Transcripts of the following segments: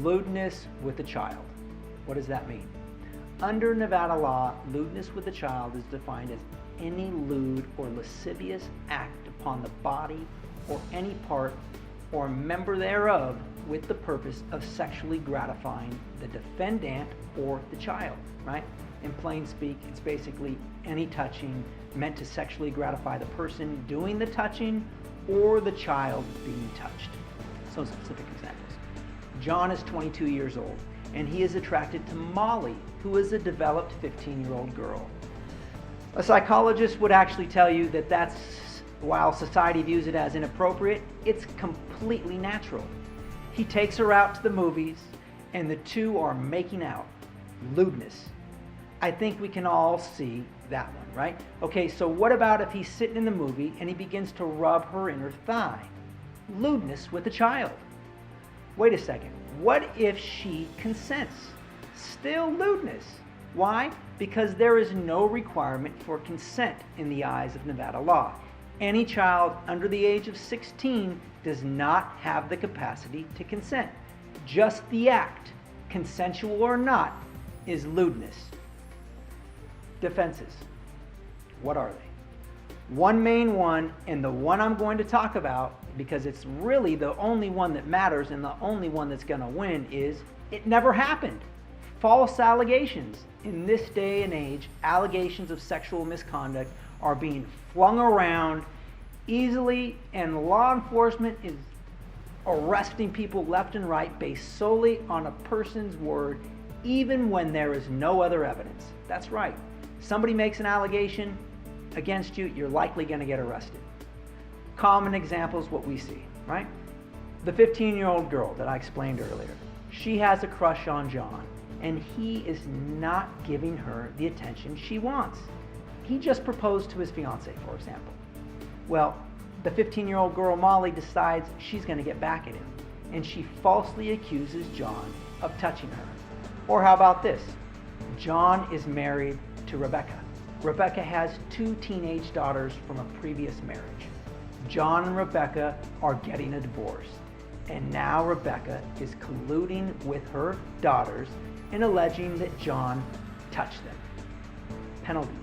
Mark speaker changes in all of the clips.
Speaker 1: Lewdness with a child. What does that mean? Under Nevada law, lewdness with a child is defined as any lewd or lascivious act upon the body or any part or member thereof with the purpose of sexually gratifying the defendant or the child, right? In plain speak, it's basically any touching meant to sexually gratify the person doing the touching or the child being touched. Some specific examples. John is 22 years old, and he is attracted to Molly, who is a developed 15-year-old girl. A psychologist would actually tell you that while society views it as inappropriate, it's completely natural. He takes her out to the movies, and the two are making out. Lewdness. I think we can all see that one, right? Okay, so what about if he's sitting in the movie and he begins to rub her inner thigh? Lewdness with a child. Wait a second. What if she consents? Still lewdness. Why? Because there is no requirement for consent in the eyes of Nevada law. Any child under the age of 16 does not have the capacity to consent. Just the act, consensual or not, is lewdness. Defenses. What are they? One main one, and the one I'm going to talk about, because it's really the only one that matters and the only one that's going to win, is it never happened. False allegations. In this day and age, allegations of sexual misconduct are being flung around easily, and law enforcement is arresting people left and right based solely on a person's word, even when there is no other evidence. That's right. Somebody makes an allegation against you, you're likely going to get arrested. Common examples, what we see, right? The 15-year-old girl that I explained earlier, she has a crush on John, and he is not giving her the attention she wants. He just proposed to his fiancée, for example. Well, the 15-year-old girl, Molly, decides she's going to get back at him, and she falsely accuses John of touching her. Or how about this? John is married to Rebecca. Rebecca has 2 teenage daughters from a previous marriage. John and Rebecca are getting a divorce, and now Rebecca is colluding with her daughters and alleging that John touched them. Penalties.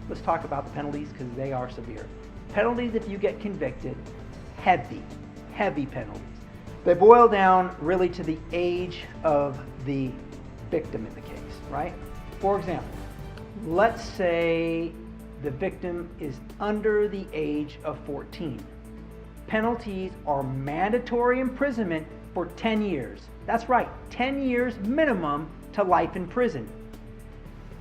Speaker 1: Let's talk about the penalties because they are severe. Penalties if you get convicted, heavy penalties. They boil down really to the age of the victim in the case, right? For example, let's say the victim is under the age of 14. Penalties are mandatory imprisonment for 10 years. That's right, 10 years minimum to life in prison.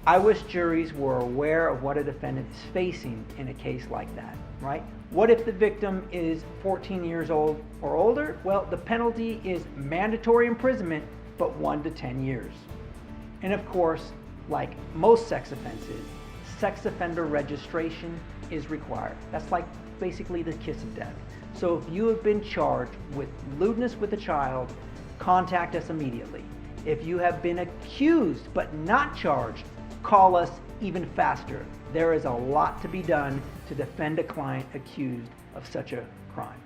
Speaker 1: I wish juries were aware of what a defendant is facing in a case like that, right? What if the victim is 14 years old or older? Well, the penalty is mandatory imprisonment, but 1 to 10 years. And of course, like most sex offenses, sex offender registration is required. That's like basically the kiss of death. So if you have been charged with lewdness with a child, contact us immediately. If you have been accused but not charged, call us even faster. There is a lot to be done to defend a client accused of such a crime.